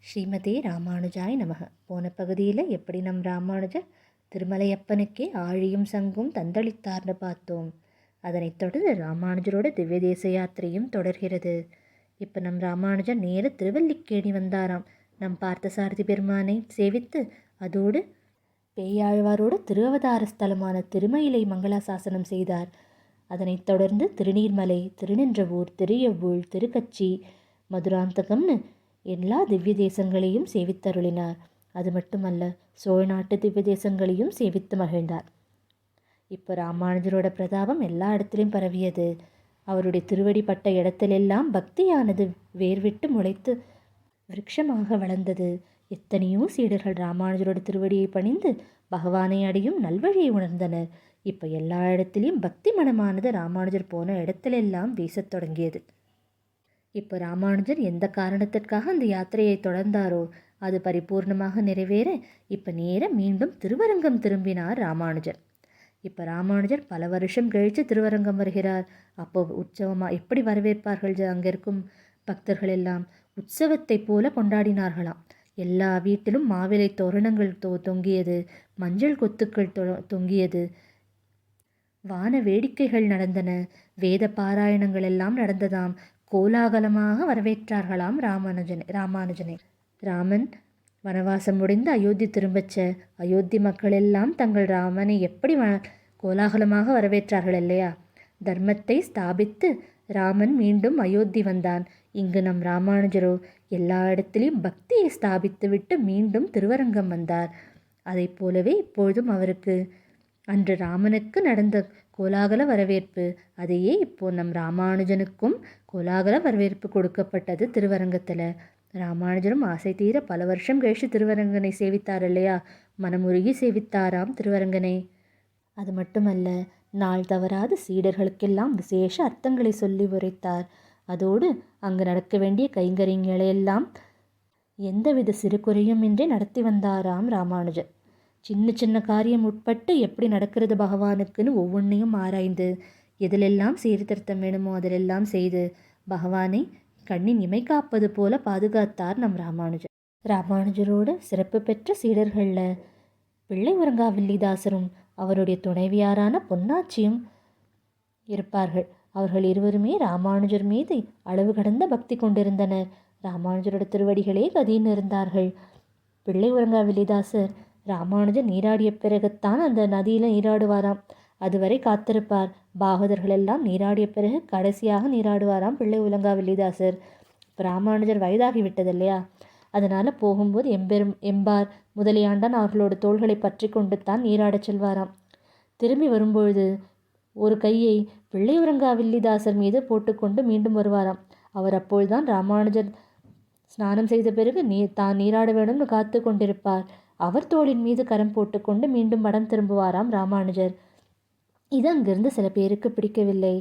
ஸ்ரீமதே ராமானுஜாய் நமக. போன பகுதியில் எப்படி நம் ராமானுஜர் திருமலையப்பனுக்கே ஆழியும் சங்கும் தந்தளித்தார்னு பார்த்தோம். அதனைத் தொடர்ந்து ராமானுஜரோட திவ்ய தேச யாத்திரையும் தொடர்கிறது. இப்போ நம் ராமானுஜர் நேர திருவல்லிக்கேணி வந்தாராம். நம் பார்த்தசாரதி பெருமானை சேவித்து அதோடு பேயாழ்வாரோட திருவவதார ஸ்தலமான திருமயிலை மங்களாசாசனம் செய்தார். அதனைத் தொடர்ந்து திருநீர்மலை, திருநின்றவூர், திருஎவ்வூர், திருக்கச்சி, மதுராந்தகம்னு எல்லா திவ்ய தேசங்களையும் சேவித்தருளினார். அது மட்டுமல்ல, சோழ நாட்டு திவ்ய தேசங்களையும் சேவித்து மகிழ்ந்தார். இப்போ ராமானுஜரோட பிரதாபம் எல்லா இடத்துலையும் பரவியது. அவருடைய திருவடி பட்ட இடத்திலெல்லாம் பக்தியானது வேர்விட்டு முளைத்து விருட்சமாக வளர்ந்தது. எத்தனையோ சீடர்கள் ராமானுஜரோட திருவடியை பணிந்து பகவானை அடையும் நல்வழியை உணர்ந்தனர். இப்போ எல்லா இடத்துலையும் பக்தி மனமானது ராமானுஜர் போன இடத்திலெல்லாம் வீசத் தொடங்கியது. இப்போ ராமானுஜர் எந்த காரணத்திற்காக அந்த யாத்திரையை தொடர்ந்தாரோ அது பரிபூர்ணமாக நிறைவேற இப்போ நேரம் மீண்டும் திருவரங்கம் திரும்பினார் ராமானுஜர். இப்போ ராமானுஜர் பல வருஷம் கழித்து திருவரங்கம் வருகிறார். அப்போ உற்சவமாக எப்படி வரவேற்பார்கள்? அங்கே இருக்கும் பக்தர்கள் எல்லாம் உற்சவத்தை போல கொண்டாடினார்களாம். எல்லா வீட்டிலும் மாவிலை தோரணங்கள் தொங்கியது, மஞ்சள் கொத்துக்கள் தொங்கியது, வான வேடிக்கைகள் நடந்தன, வேத பாராயணங்கள் எல்லாம் நடந்ததாம். கோலாகலமாக வரவேற்றார்களாம் ராமானுஜனை. ராமன் வனவாசம் முடிந்து அயோத்தி திரும்பச்ச அயோத்தி மக்கள் எல்லாம் தங்கள் ராமனை எப்படி கோலாகலமாக வரவேற்றார்கள் இல்லையா? தர்மத்தை ஸ்தாபித்து ராமன் மீண்டும் அயோத்தி வந்தான். இங்கு நம் ராமானுஜரோ எல்லா இடத்திலையும் பக்தியை ஸ்தாபித்து விட்டு மீண்டும் திருவரங்கம் வந்தார். அதை போலவே இப்பொழுதும் அவருக்கு அன்று ராமனுக்கு நடந்த கோலாகல வரவேற்பு, அதையே இப்போ நம் ராமானுஜனுக்கும் கோலாகல வரவேற்பு கொடுக்கப்பட்டது திருவரங்கத்தில். ராமானுஜரும் ஆசை தீர பல வருஷம் கழிச்சு திருவரங்கனை சேவித்தார் இல்லையா? மனமுருகி சேவித்தாராம் திருவரங்கனை. அது மட்டுமல்ல, நாள் தவறாது சீடர்களுக்கெல்லாம் விசேஷ அர்த்தங்களை சொல்லி உரைத்தார். அதோடு அங்கு நடக்க வேண்டிய கைங்கரியங்களையெல்லாம் எந்தவித சிறு குறையும் இன்றி நடத்தி வந்தாராம் ராமானுஜர். சின்ன சின்ன காரியம் உட்பட்டு எப்படி நடக்கிறது பகவானுக்குன்னு ஒவ்வொன்றையும் ஆராய்ந்து எதிலெல்லாம் சீர்திருத்தம் வேணுமோ அதிலெல்லாம் செய்து பகவானை கண்ணின் இமை காப்பது போல பாதுகாத்தார் நம் ராமானுஜர். ராமானுஜரோட சிறப்பு பெற்ற சீடர்களில் பிள்ளை உறங்காவில்லிதாசரும் அவருடைய துணைவியாரான பொன்னாச்சியும் இருப்பார்கள். அவர்கள் இருவருமே ராமானுஜர் மீது அளவு கடந்த பக்தி கொண்டிருந்தனர். ராமானுஜரோட திருவடிகளே கதின்னு இருந்தார்கள். பிள்ளை உறங்காவில்லிதாசர் ராமானுஜர் நீராடிய பிறகுத்தான் அந்த நதியில் நீராடுவாராம். அதுவரை காத்திருப்பார். பாகவதர்கள் எல்லாம் நீராடிய பிறகு கடைசியாக நீராடுவாராம் பிள்ளை உலங்காவில்லிதாசர். இப்போ ராமானுஜர் வயதாகிவிட்டது இல்லையா? அதனால் போகும்போது எம்பார் முதலியாண்டான் அவர்களோட தோள்களை பற்றி கொண்டு தான் நீராடச் செல்வாராம். திரும்பி வரும்பொழுது ஒரு கையை பிள்ளை உறங்காவில்லிதாசர் மீது போட்டுக்கொண்டு மீண்டும் வருவாராம். அவர் அப்பொழுதுதான் ராமானுஜர் ஸ்நானம் செய்த பிறகு தான் நீராட வேண்டும்னு காத்து கொண்டிருப்பார். அவர் தோளின் மீது கரம் போட்டுக்கொண்டு மீண்டும் மடம் திரும்புவாராம் ராமானுஜர். இது அங்கிருந்து சில பேருக்கு பிடிக்கவில்லை.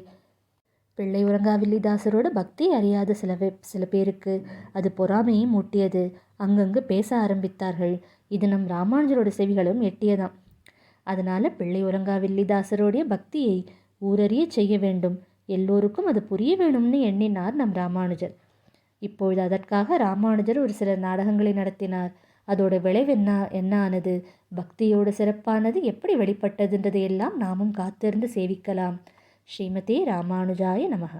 பிள்ளை உறங்காவில்லிதாசரோட பக்தி அறியாத சில பேருக்கு அது பொறாமையும் மூட்டியது. அங்கங்கு பேச ஆரம்பித்தார்கள். இது நம் ராமானுஜரோட செவிகளும் எட்டியதாம். அதனால் பிள்ளை உறங்காவில்லிதாசரோடைய பக்தியை ஊரறிய செய்ய வேண்டும், எல்லோருக்கும் அது புரிய வேணும்னு எண்ணினார் நம் ராமானுஜர். இப்பொழுது அதற்காக ராமானுஜர் ஒரு சில நாடகங்களை நடத்தினார். அதோட விளைவு என்ன ஆனது, பக்தியோட சிறப்பானது எப்படி வெளிப்பட்டதுன்றதை எல்லாம் நாமும் காத்திருந்து சேவிக்கலாம். ஸ்ரீமதே ராமானுஜாய நமக.